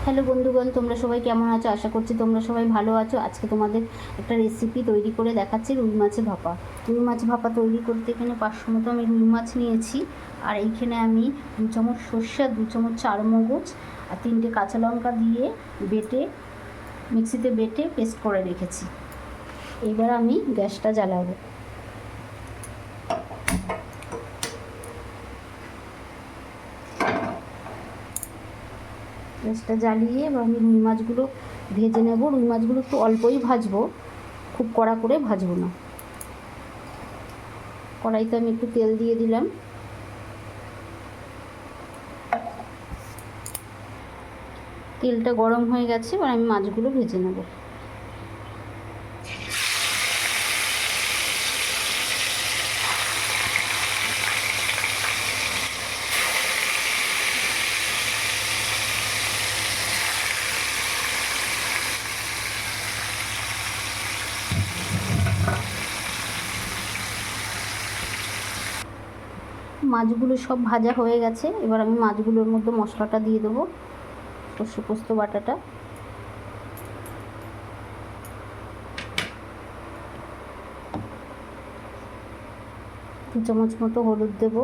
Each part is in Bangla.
হ্যালো বন্ধুগণ, তোমরা সবাই কেমন আছো? আশা করছি তোমরা সবাই ভালো আছো। আজকে তোমাদের একটা রেসিপি তৈরি করে দেখাচ্ছি, রুই মাছের ভাপা। রুই মাছ ভাপা তৈরি করতে এখানে 500 মতো আমি রুই মাছ নিয়েছি। আর এইখানে আমি 2 চামচ সর্ষে, 2 চামচ চারমগজ আর 3টে কাঁচা লঙ্কা দিয়ে মিক্সিতে বেটে পেস্ট করে রেখেছি। এবার আমি গ্যাসটা জ্বালাবো। গ্যাসটা জ্বালিয়ে এবার আমি রুই মাছগুলো ভেজে নেব। রুই মাছগুলো একটু অল্পই ভাজবো, খুব কড়া করে ভাজবো না। কড়াইতে আমি একটু তেল দিয়ে দিলাম। তেলটা গরম হয়ে গেছে, এবার আমি মাছগুলো ভেজে নেব। মাছগুলো সব ভাজা হয়ে গেছে, এবার আমি মাছগুলোর মধ্যে মশলাটা দিয়ে দেবো। সর্ষে পোস্ত বাটাটা, দু চামচ মতো হলুদ দেব,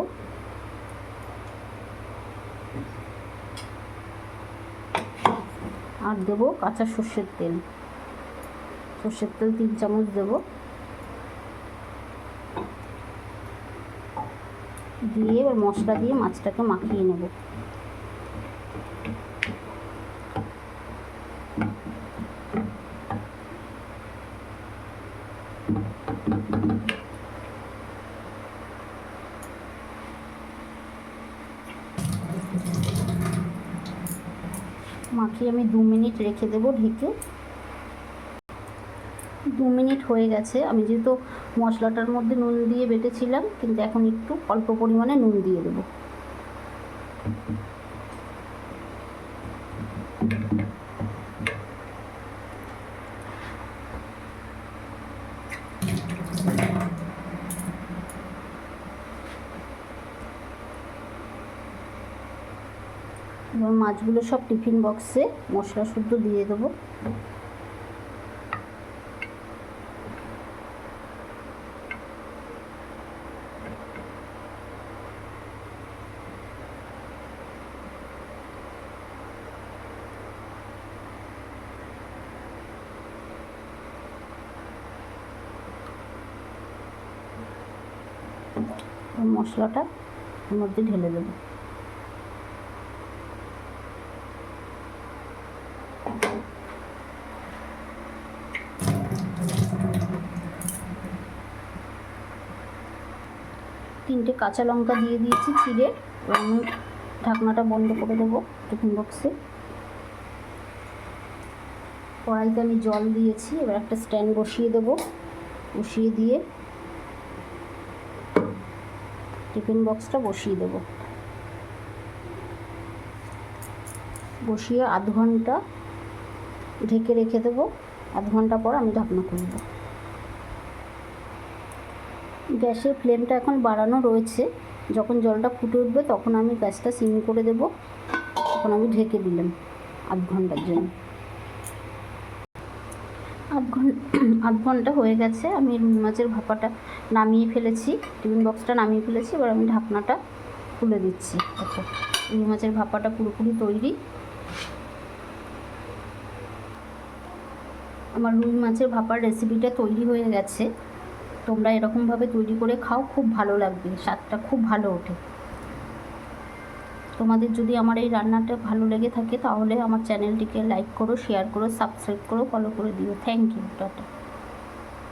আর দেবো কাঁচা সর্ষের তেল। 3 চামচ দেবো। দিয়ে এবার মশলা দিয়ে মাছটাকে মাখিয়ে নেব। মাখিয়ে আমি 2 মিনিট রেখে দেবো ঢেকে। 2 মিনিট হয়ে গেছে। আমি যেহেতু মশলাটার মধ্যে নুন দিয়ে বেটেছিলাম, কিন্তু এখন একটু অল্প পরিমাণে নুন দিয়ে দেবো। এবার মাছগুলো সব টিফিন বক্সে মশলা শুদ্ধ দিয়ে দেবো। মশলাটা এর মধ্যে ঢেলে দেবো। তিনটে কাঁচা লঙ্কা দিয়ে দিয়েছি চিড়ে। এবার আমি ঢাকনাটা বন্ধ করে দেবো টিফিন বক্সে। কড়াইতে আমি জল দিয়েছি, এবার একটা স্ট্যান্ড বসিয়ে দেবো। বসিয়ে দিয়ে টিফিন বক্সটা বসিয়ে দেবো। বসিয়ে আধ ঘন্টা ঢেকে রেখে দেবো। আধ ঘন্টা পর আমি ঢাকনা খুলব। গ্যাসের ফ্লেমটা এখন বাড়ানো রয়েছে। যখন জলটা ফুটে উঠবে তখন আমি গ্যাসটা সিম করে দেব। তখন আমি ঢেকে দিলাম আধ ঘন্টার জন্য। আধ ঘন্টা হয়ে গেছে। আমি রুই মাছের ভাপাটা নামিয়ে ফেলেছি, টিফিন বক্সটা নামিয়ে ফেলেছি। এবার আমি ঢাকনাটা খুলে দিচ্ছি। দেখো, রুই মাছের ভাপাটা পুরোপুরি তৈরি। আমার রুই মাছের ভাপার রেসিপিটা তৈরি হয়ে গেছে। তোমরা এরকমভাবে তৈরি করে খাও, খুব ভালো লাগবে, স্বাদটা খুব ভালো ওঠে। তোমাদের যদি আমার এই রান্নাটা ভালো লেগে থাকে তাহলে আমার চ্যানেলটিকে লাইক করো, শেয়ার করো, সাবস্ক্রাইব করো, ফলো করে দিও। Thank you, tata.